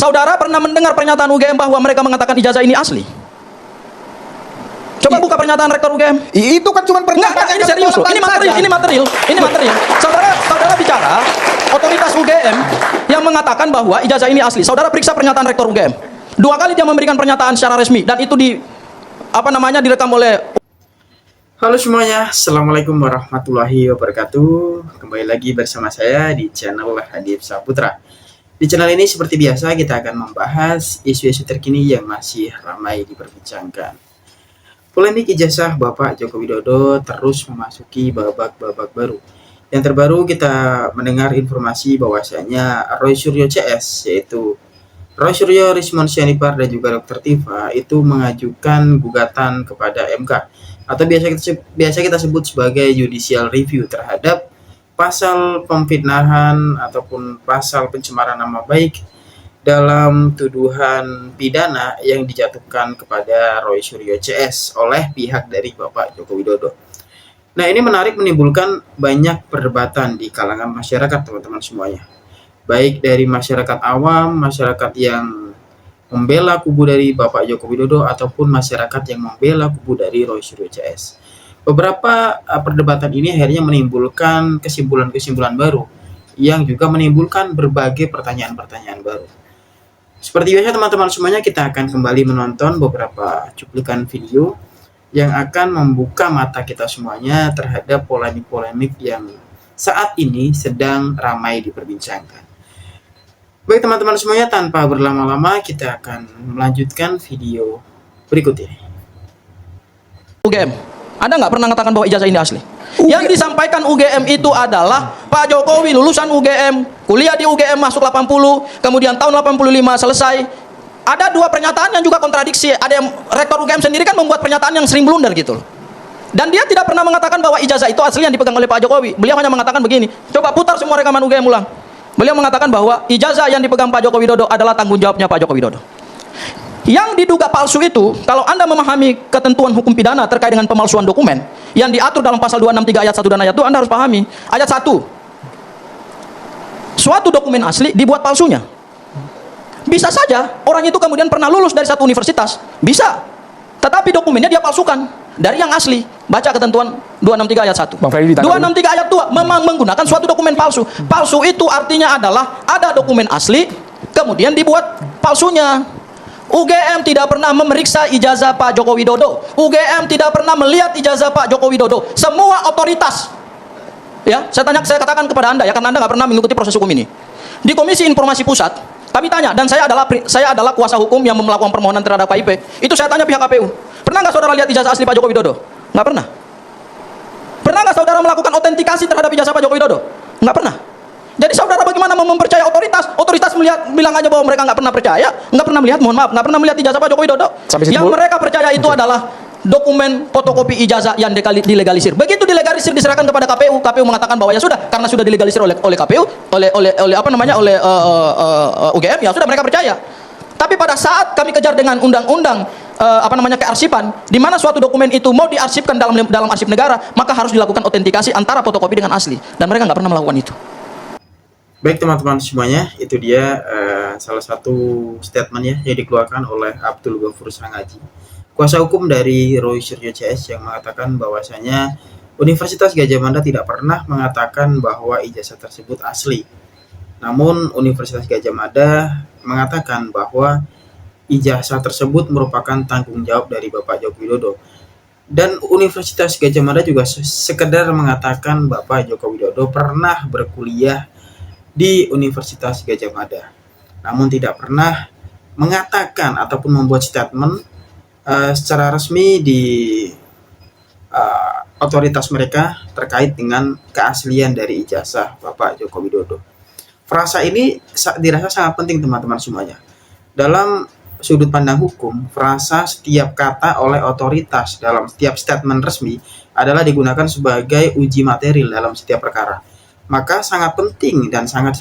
Saudara pernah mendengar pernyataan UGM bahwa mereka mengatakan ijazah ini asli? Coba buka pernyataan rektor UGM. Itu kan cuma pernyataan. Ini serius loh. Ini material. Saudara bicara otoritas UGM yang mengatakan bahwa ijazah ini asli. Saudara periksa pernyataan rektor UGM. 2 kali dia memberikan pernyataan secara resmi dan itu direkam oleh. Halo semuanya, Assalamualaikum warahmatullahi wabarakatuh. Kembali lagi bersama saya di channel Hadif Saputra. Di channel ini seperti biasa kita akan membahas isu-isu terkini yang masih ramai diperbincangkan. Polemik ijazah Bapak Joko Widodo terus memasuki babak-babak baru. Yang terbaru kita mendengar informasi bahwasanya Roy Suryo CS, yaitu Roy Suryo, Rismon Sianipar, dan juga Dr. Tifa itu mengajukan gugatan kepada MK atau biasa kita sebut sebagai judicial review terhadap pasal pemfitnahan ataupun pasal pencemaran nama baik dalam tuduhan pidana yang dijatuhkan kepada Roy Suryo CS oleh pihak dari Bapak Joko Widodo. Nah, ini menarik, menimbulkan banyak perdebatan di kalangan masyarakat, teman-teman semuanya. Baik dari masyarakat awam, masyarakat yang membela kubu dari Bapak Joko Widodo, ataupun masyarakat yang membela kubu dari Roy Suryo CS. Beberapa perdebatan ini akhirnya menimbulkan kesimpulan-kesimpulan baru yang juga menimbulkan berbagai pertanyaan-pertanyaan baru. Seperti biasa teman-teman semuanya, kita akan kembali menonton beberapa cuplikan video yang akan membuka mata kita semuanya terhadap polemik-polemik yang saat ini sedang ramai diperbincangkan. Baik teman-teman semuanya, tanpa berlama-lama kita akan melanjutkan video berikut ini. UGM, Anda nggak pernah mengatakan bahwa ijazah ini asli? Yang disampaikan UGM itu adalah Pak Jokowi lulusan UGM, kuliah di UGM masuk 80, kemudian tahun 85 selesai. Ada 2 pernyataan yang juga kontradiksi. Ada yang rektor UGM sendiri kan membuat pernyataan yang sering blunder gitu loh. Dan dia tidak pernah mengatakan bahwa ijazah itu asli yang dipegang oleh Pak Jokowi. Beliau hanya mengatakan begini. Coba putar semua rekaman UGM ulang. Beliau mengatakan bahwa ijazah yang dipegang Pak Joko Widodo adalah tanggung jawabnya Pak Joko Widodo. Yang diduga palsu itu, kalau Anda memahami ketentuan hukum pidana terkait dengan pemalsuan dokumen yang diatur dalam pasal 263 ayat 1 dan ayat 2, Anda harus pahami. Ayat 1. Suatu dokumen asli dibuat palsunya. Bisa saja orang itu kemudian pernah lulus dari satu universitas, bisa. Tetapi dokumennya dia palsukan dari yang asli. Baca ketentuan 263 ayat 1. 263 ayat 2 memang menggunakan suatu dokumen palsu. Palsu itu artinya adalah ada dokumen asli kemudian dibuat palsunya. UGM tidak pernah memeriksa ijazah Pak Joko Widodo. UGM tidak pernah melihat ijazah Pak Joko Widodo. Semua otoritas, ya, saya katakan kepada Anda ya, karena Anda nggak pernah mengikuti proses hukum ini. Di Komisi Informasi Pusat, kami tanya, dan saya adalah kuasa hukum yang melakukan permohonan terhadap KIP. Itu saya tanya pihak KPU, pernah nggak saudara lihat ijazah asli Pak Joko Widodo? Nggak pernah. Pernah nggak saudara melakukan autentikasi terhadap ijazah Pak Joko Widodo? Nggak pernah. Jadi saudara bagaimana mau mempercaya otoritas? Otoritas bilang aja bahwa mereka nggak pernah percaya, nggak pernah melihat, nggak pernah melihat ijazah Pak Joko Widodo. Yang mereka percaya itu adalah dokumen fotokopi ijazah yang dilegalisir. Begitu dilegalisir diserahkan kepada KPU, KPU mengatakan bahwa ya sudah, karena sudah dilegalisir oleh KPU, oleh UGM, ya sudah mereka percaya. Tapi pada saat kami kejar dengan undang-undang kearsipan, di mana suatu dokumen itu mau diarsipkan dalam arsip negara, maka harus dilakukan autentikasi antara fotokopi dengan asli, dan mereka nggak pernah melakukan itu. Baik teman-teman semuanya, itu dia salah satu statement ya yang dikeluarkan oleh Abdul Ghafur Sangaji, kuasa hukum dari Roy Suryo CS, yang mengatakan bahwasanya Universitas Gadjah Mada tidak pernah mengatakan bahwa ijazah tersebut asli. Namun Universitas Gadjah Mada mengatakan bahwa ijazah tersebut merupakan tanggung jawab dari Bapak Joko Widodo. Dan Universitas Gadjah Mada juga sekedar mengatakan Bapak Joko Widodo pernah berkuliah di Universitas Gadjah Mada, namun tidak pernah mengatakan ataupun membuat statement secara resmi di otoritas mereka terkait dengan keaslian dari ijazah Bapak Joko Widodo. Frasa ini dirasa sangat penting teman-teman semuanya. Dalam sudut pandang hukum, frasa setiap kata oleh otoritas dalam setiap statement resmi adalah digunakan sebagai uji material dalam setiap perkara. Maka sangat penting dan sangat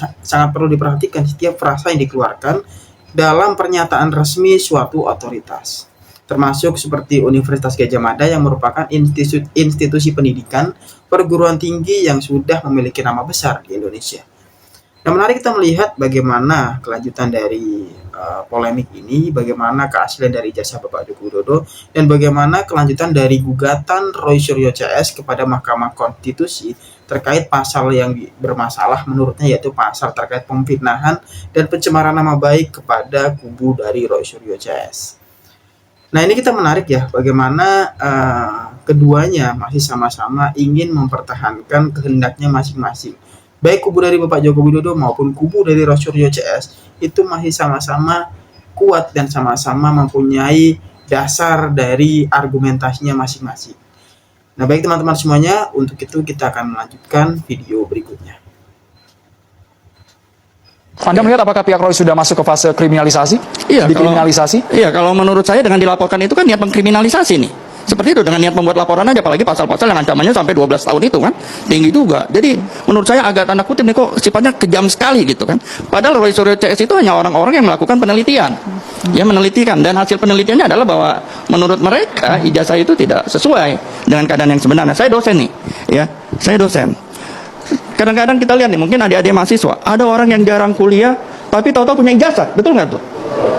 perlu diperhatikan setiap frasa yang dikeluarkan dalam pernyataan resmi suatu otoritas. Termasuk seperti Universitas Gadjah Mada yang merupakan institusi pendidikan perguruan tinggi yang sudah memiliki nama besar di Indonesia. Yang menarik kita melihat bagaimana kelanjutan dari polemik ini, bagaimana keaslian dari ijazah Bapak Joko Widodo, dan bagaimana kelanjutan dari gugatan Roy Suryo CS kepada Mahkamah Konstitusi terkait pasal yang bermasalah menurutnya, yaitu pasal terkait pemfitnahan dan pencemaran nama baik kepada kubu dari Roy Suryo CS. Nah, ini kita menarik ya, bagaimana keduanya masih sama-sama ingin mempertahankan kehendaknya masing-masing. Baik kubu dari Bapak Joko Widodo maupun kubu dari Roy Suryo CS itu masih sama-sama kuat dan sama-sama mempunyai dasar dari argumentasinya masing-masing. Nah, baik teman-teman semuanya, untuk itu kita akan melanjutkan video berikutnya. Anda melihat apakah pihak Roy sudah masuk ke fase kriminalisasi? Iya, Dikriminalisasi? Iya, kalau menurut saya dengan dilaporkan itu kan niat pengkriminalisasi nih. Seperti itu, dengan niat membuat laporan aja, apalagi pasal-pasal yang ancamannya sampai 12 tahun itu kan, tinggi juga. Jadi menurut saya agak tanda kutip nih, kok sifatnya kejam sekali gitu kan. Padahal Roy Suryo CS itu hanya orang-orang yang melakukan penelitian. Ya, menelitikan, dan hasil penelitiannya adalah bahwa menurut mereka ijazah itu tidak sesuai dengan keadaan yang sebenarnya. Saya dosen nih, ya, saya dosen. Kadang-kadang kita lihat nih, mungkin adik-adik mahasiswa, ada orang yang jarang kuliah tapi tahu-tahu punya ijazah, betul nggak tuh?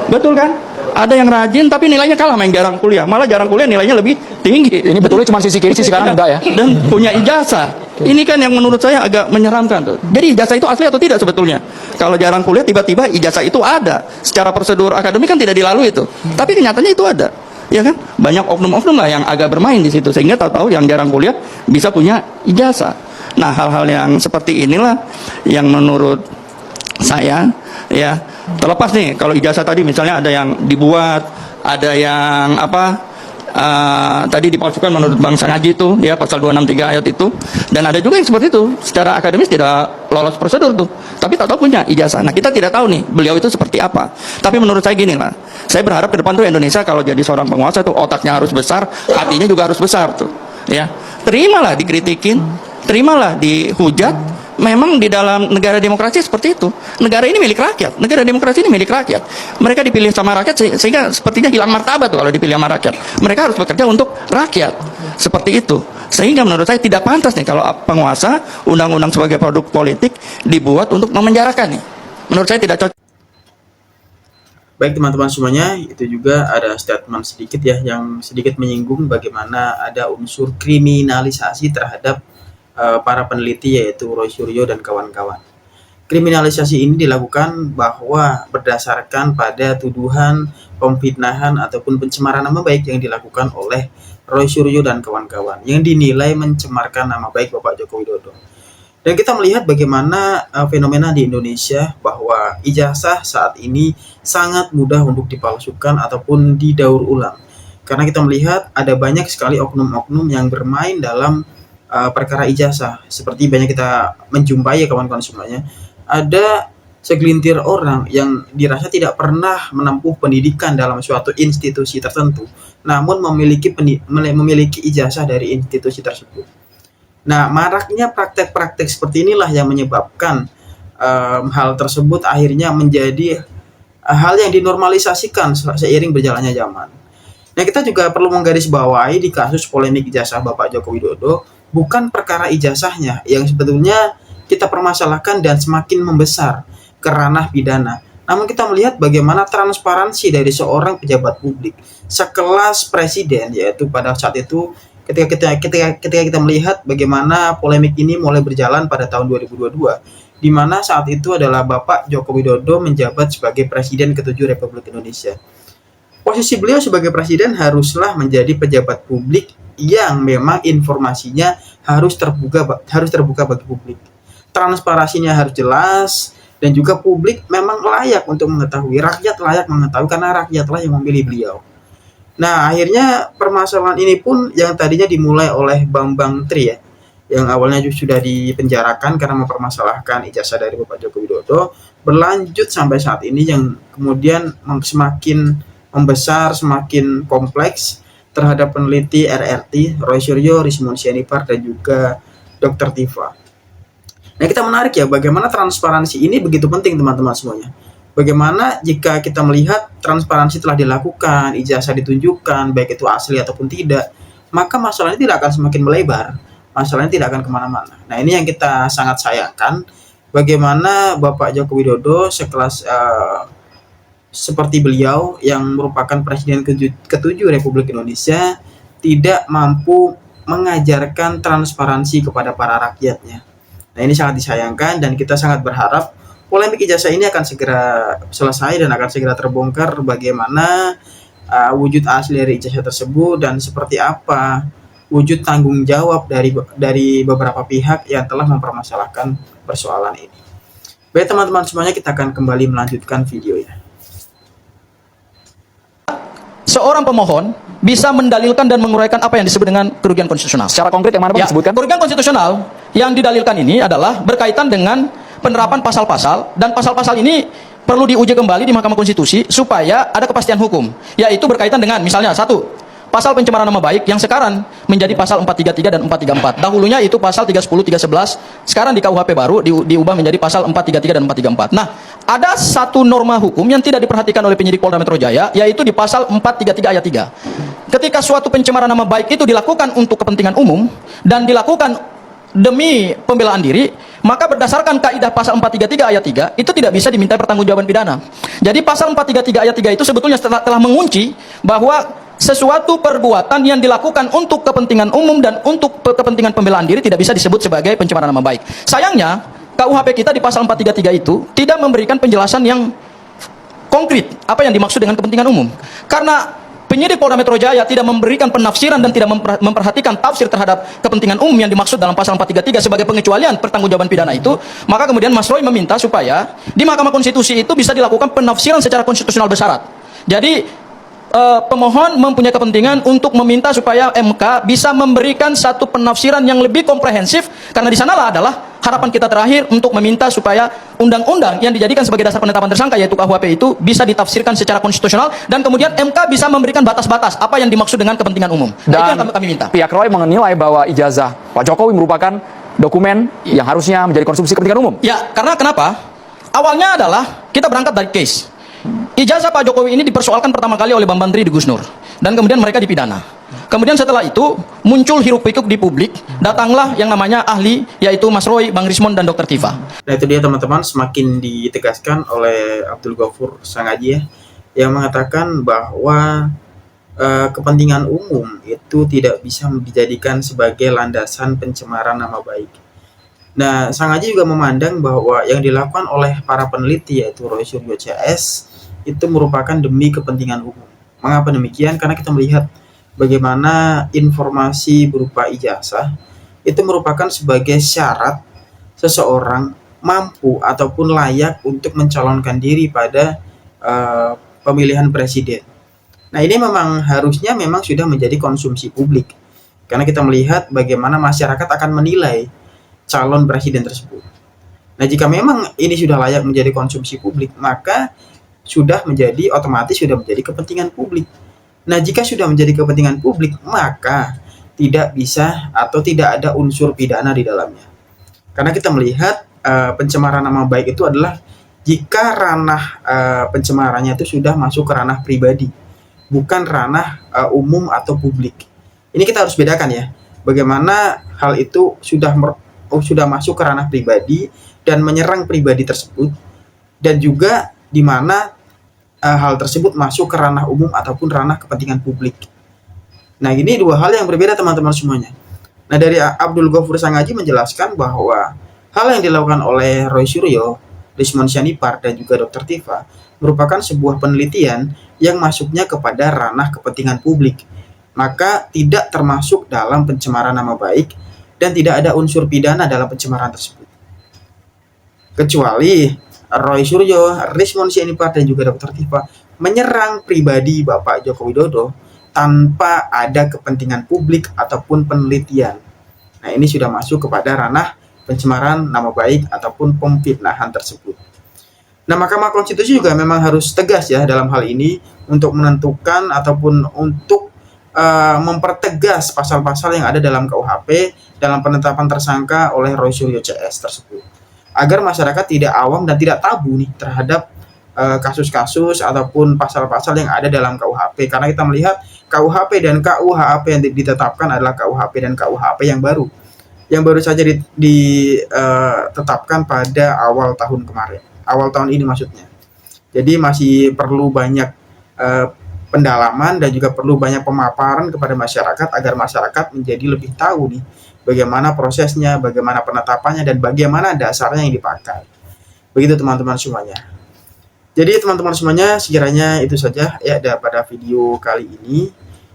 Betul kan? Ada yang rajin tapi nilainya kalah sama yang jarang kuliah, malah jarang kuliah nilainya lebih tinggi. Ini betulnya cuma sisi kiri, sisi kanan enggak ya? Dan punya ijazah. Ini kan yang menurut saya agak menyeramkan tuh. Jadi ijazah itu asli atau tidak sebetulnya? Kalau jarang kuliah tiba-tiba ijazah itu ada. Secara prosedur akademik kan tidak dilalui itu. Tapi kenyataannya itu ada. Ya kan? Banyak oknum-oknum lah yang agak bermain di situ, sehingga tahu-tahu yang jarang kuliah bisa punya ijazah. Nah, hal-hal yang seperti inilah yang menurut saya, ya, terlepas nih kalau ijazah tadi misalnya ada yang dibuat, ada yang tadi dipalsukan menurut Bang Sangaji itu, ya, pasal 263 ayat itu, dan ada juga yang seperti itu secara akademis tidak lolos prosedur tuh, tapi tahu-tahu punya ijazah. Nah, kita tidak tahu nih beliau itu seperti apa. Tapi menurut saya gini lah, saya berharap ke depan tuh Indonesia kalau jadi seorang penguasa tuh otaknya harus besar, hatinya juga harus besar tuh, ya. Terimalah dikritikin, terimalah dihujat. Memang di dalam negara demokrasi seperti itu. Negara ini milik rakyat. Negara demokrasi ini milik rakyat. Mereka dipilih sama rakyat sehingga sepertinya hilang martabat tuh kalau dipilih sama rakyat. Mereka harus bekerja untuk rakyat. Seperti itu. Sehingga menurut saya tidak pantas nih kalau penguasa undang-undang sebagai produk politik dibuat untuk memenjarakan nih. Menurut saya tidak cocok. Baik teman-teman semuanya, itu juga ada statement sedikit ya yang sedikit menyinggung bagaimana ada unsur kriminalisasi terhadap para peneliti, yaitu Roy Suryo dan kawan-kawan. Kriminalisasi ini dilakukan bahwa berdasarkan pada tuduhan pemfitnahan ataupun pencemaran nama baik yang dilakukan oleh Roy Suryo dan kawan-kawan yang dinilai mencemarkan nama baik Bapak Joko Widodo. Dan kita melihat bagaimana fenomena di Indonesia bahwa ijazah saat ini sangat mudah untuk dipalsukan ataupun didaur ulang. Karena kita melihat ada banyak sekali oknum-oknum yang bermain dalam perkara ijazah. Seperti banyak kita menjumpai ya kawan-kawan semuanya, ada segelintir orang yang dirasa tidak pernah menempuh pendidikan dalam suatu institusi tertentu, namun memiliki ijazah dari institusi tersebut. Nah, maraknya praktek-praktek seperti inilah yang menyebabkan hal tersebut akhirnya menjadi hal yang dinormalisasikan seiring berjalannya zaman. Nah, kita juga perlu menggarisbawahi di kasus polemik ijazah Bapak Joko Widodo, bukan perkara ijazahnya yang sebetulnya kita permasalahkan dan semakin membesar ke ranah pidana. Namun kita melihat bagaimana transparansi dari seorang pejabat publik sekelas presiden, yaitu pada saat itu ketika kita melihat bagaimana polemik ini mulai berjalan pada tahun 2022, di mana saat itu adalah Bapak Joko Widodo menjabat sebagai Presiden ke-7 Republik Indonesia. Posisi beliau sebagai presiden haruslah menjadi pejabat publik yang memang informasinya harus terbuka bagi publik. Transparansinya harus jelas dan juga publik memang layak untuk mengetahui, rakyat layak mengetahui karena rakyatlah yang memilih beliau. Nah, akhirnya permasalahan ini pun yang tadinya dimulai oleh Bambang Tri ya, yang awalnya sudah dipenjarakan karena mempermasalahkan ijazah dari Bapak Joko Widodo, berlanjut sampai saat ini yang kemudian semakin membesar, semakin kompleks terhadap peneliti RRT, Roy Suryo, Rismon Sianipar, dan juga Dr. Tifa. Nah, kita menarik ya, bagaimana transparansi ini begitu penting teman-teman semuanya. Bagaimana jika kita melihat transparansi telah dilakukan, ijazah ditunjukkan, baik itu asli ataupun tidak, maka masalahnya tidak akan semakin melebar, masalahnya tidak akan kemana-mana. Nah, ini yang kita sangat sayangkan, bagaimana Bapak Joko Widodo sekelas seperti beliau yang merupakan Presiden ke-7 Republik Indonesia tidak mampu mengajarkan transparansi kepada para rakyatnya. Nah, ini sangat disayangkan dan kita sangat berharap polemik ijazah ini akan segera selesai dan akan segera terbongkar bagaimana wujud asli dari ijazah tersebut dan seperti apa wujud tanggung jawab dari beberapa pihak yang telah mempermasalahkan persoalan ini. Baik teman-teman semuanya, kita akan kembali melanjutkan videonya. Seorang pemohon bisa mendalilkan dan menguraikan apa yang disebut dengan kerugian konstitusional. Secara konkret yang mana Pak disebutkan? Kerugian konstitusional yang didalilkan ini adalah berkaitan dengan penerapan pasal-pasal, dan pasal-pasal ini perlu diuji kembali di Mahkamah Konstitusi supaya ada kepastian hukum, yaitu berkaitan dengan misalnya satu, pasal pencemaran nama baik yang sekarang menjadi pasal 433 dan 434. Dahulunya itu pasal 310, 311, sekarang di KUHP baru diubah menjadi pasal 433 dan 434. Nah, ada satu norma hukum yang tidak diperhatikan oleh penyidik Polda Metro Jaya, yaitu di pasal 433 ayat 3. Ketika suatu pencemaran nama baik itu dilakukan untuk kepentingan umum dan dilakukan demi pembelaan diri, maka berdasarkan kaidah pasal 433 ayat 3 itu tidak bisa diminta pertanggungjawaban pidana. Jadi pasal 433 ayat 3 itu sebetulnya telah mengunci bahwa sesuatu perbuatan yang dilakukan untuk kepentingan umum dan untuk kepentingan pembelaan diri tidak bisa disebut sebagai pencemaran nama baik. Sayangnya KUHP kita di pasal 433 itu tidak memberikan penjelasan yang konkret apa yang dimaksud dengan kepentingan umum. Karena penyidik Polda Metro Jaya tidak memberikan penafsiran dan tidak memperhatikan tafsir terhadap kepentingan umum yang dimaksud dalam pasal 433 sebagai pengecualian pertanggungjawaban pidana itu, maka kemudian Mas Roy meminta supaya di Mahkamah Konstitusi itu bisa dilakukan penafsiran secara konstitusional bersyarat. Jadi pemohon mempunyai kepentingan untuk meminta supaya MK bisa memberikan satu penafsiran yang lebih komprehensif, karena di sanalah adalah harapan kita terakhir untuk meminta supaya undang-undang yang dijadikan sebagai dasar penetapan tersangka yaitu KUHP itu bisa ditafsirkan secara konstitusional dan kemudian MK bisa memberikan batas-batas apa yang dimaksud dengan kepentingan umum. Dan itu yang kami minta. Pihak Roy menilai bahwa ijazah Pak Jokowi merupakan dokumen yang harusnya menjadi konsumsi kepentingan umum. Ya, karena kenapa? Awalnya adalah kita berangkat dari case. Ijazah Pak Jokowi ini dipersoalkan pertama kali oleh Bambang Tri di Gus Nur, dan kemudian mereka dipidana. Kemudian setelah itu muncul hiruk-pikuk di publik, datanglah yang namanya ahli yaitu Mas Roy, Bang Rismon dan Dr. Tifa. Nah, itu dia teman-teman, semakin ditegaskan oleh Abdul Ghafur Sangaji yang mengatakan bahwa kepentingan umum itu tidak bisa dijadikan sebagai landasan pencemaran nama baik. Nah, Sangaji juga memandang bahwa yang dilakukan oleh para peneliti yaitu Roy Suryo CS itu merupakan demi kepentingan umum. Mengapa demikian? Karena kita melihat bagaimana informasi berupa ijazah itu merupakan sebagai syarat seseorang mampu ataupun layak untuk mencalonkan diri pada pemilihan presiden. Nah, ini harusnya sudah menjadi konsumsi publik. Karena kita melihat bagaimana masyarakat akan menilai calon presiden tersebut. Nah, jika memang ini sudah layak menjadi konsumsi publik, maka otomatis sudah menjadi kepentingan publik. Nah, jika sudah menjadi kepentingan publik, maka tidak bisa atau tidak ada unsur pidana di dalamnya. Karena kita melihat pencemaran nama baik itu adalah jika ranah pencemarannya itu sudah masuk ke ranah pribadi, bukan ranah umum atau publik. Ini kita harus bedakan ya, bagaimana hal itu sudah masuk ke ranah pribadi dan menyerang pribadi tersebut, dan juga di mana hal tersebut masuk ke ranah umum ataupun ranah kepentingan publik. Nah, ini dua hal yang berbeda teman-teman semuanya. Nah, dari Abdul Ghafur Sangaji menjelaskan bahwa hal yang dilakukan oleh Roy Suryo, Rismon Sianipar, dan juga Dr. Tifa merupakan sebuah penelitian yang masuknya kepada ranah kepentingan publik, maka tidak termasuk dalam pencemaran nama baik dan tidak ada unsur pidana dalam pencemaran tersebut. Kecuali Roy Suryo, Rismon Sianipar, dan juga Dr. Tifa menyerang pribadi Bapak Joko Widodo tanpa ada kepentingan publik ataupun penelitian. Nah, ini sudah masuk kepada ranah pencemaran nama baik ataupun pemfitnahan tersebut. Nah, Mahkamah Konstitusi juga memang harus tegas ya dalam hal ini untuk menentukan ataupun untuk mempertegas pasal-pasal yang ada dalam KUHP dalam penetapan tersangka oleh Roy Suryo CS tersebut, agar masyarakat tidak awam dan tidak tabu nih terhadap kasus-kasus ataupun pasal-pasal yang ada dalam KUHP. Karena kita melihat KUHP dan KUHP yang ditetapkan adalah KUHP dan KUHP yang baru. yang baru saja ditetapkan pada awal tahun kemarin, awal tahun ini maksudnya. Jadi masih perlu banyak pendalaman dan juga perlu banyak pemaparan kepada masyarakat agar masyarakat menjadi lebih tahu nih bagaimana prosesnya, bagaimana penetapannya, dan bagaimana dasarnya yang dipakai. Begitu teman-teman semuanya. Jadi teman-teman semuanya, sekiranya itu saja ya daripada video kali ini.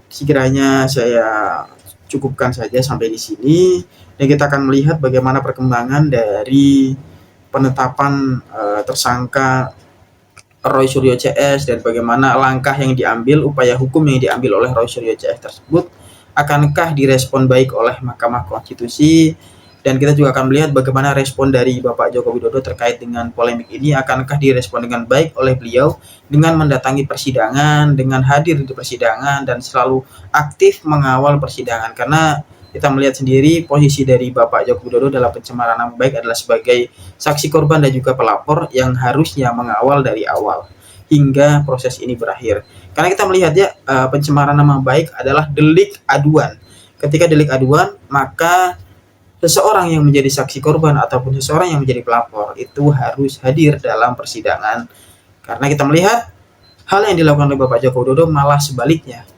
Sekiranya saya cukupkan saja sampai di sini, dan kita akan melihat bagaimana perkembangan dari penetapan tersangka Roy Suryo CS dan bagaimana langkah yang diambil, upaya hukum yang diambil oleh Roy Suryo CS tersebut, akankah direspon baik oleh Mahkamah Konstitusi, dan kita juga akan melihat bagaimana respon dari Bapak Joko Widodo terkait dengan polemik ini, akankah direspon dengan baik oleh beliau dengan mendatangi persidangan, dengan hadir di persidangan, dan selalu aktif mengawal persidangan. Karena kita melihat sendiri posisi dari Bapak Joko Widodo dalam pencemaran nama baik adalah sebagai saksi korban dan juga pelapor yang harusnya mengawal dari awal hingga proses ini berakhir. Karena kita melihat ya, pencemaran nama baik adalah delik aduan. Ketika delik aduan, maka seseorang yang menjadi saksi korban ataupun seseorang yang menjadi pelapor itu harus hadir dalam persidangan. Karena kita melihat hal yang dilakukan oleh Bapak Joko Widodo malah sebaliknya.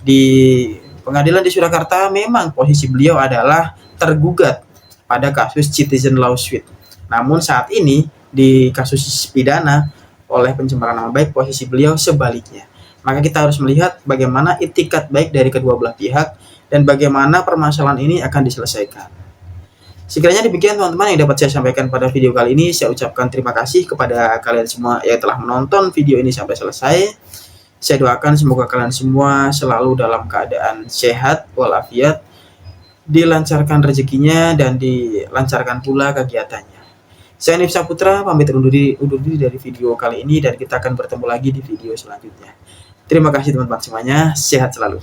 Di pengadilan di Surakarta memang posisi beliau adalah tergugat pada kasus citizen lawsuit. Namun saat ini di kasus pidana oleh pencemaran nama baik, posisi beliau sebaliknya. Maka kita harus melihat bagaimana itikat baik dari kedua belah pihak dan bagaimana permasalahan ini akan diselesaikan. Sekiranya demikian teman-teman yang dapat saya sampaikan pada video kali ini. Saya ucapkan terima kasih kepada kalian semua yang telah menonton video ini sampai selesai. Saya doakan semoga kalian semua selalu dalam keadaan sehat walafiat, dilancarkan rezekinya dan dilancarkan pula kegiatannya. Saya Hanif Saputra pamit undur diri dari video kali ini, dan kita akan bertemu lagi di video selanjutnya. Terima kasih teman-teman semuanya, sehat selalu.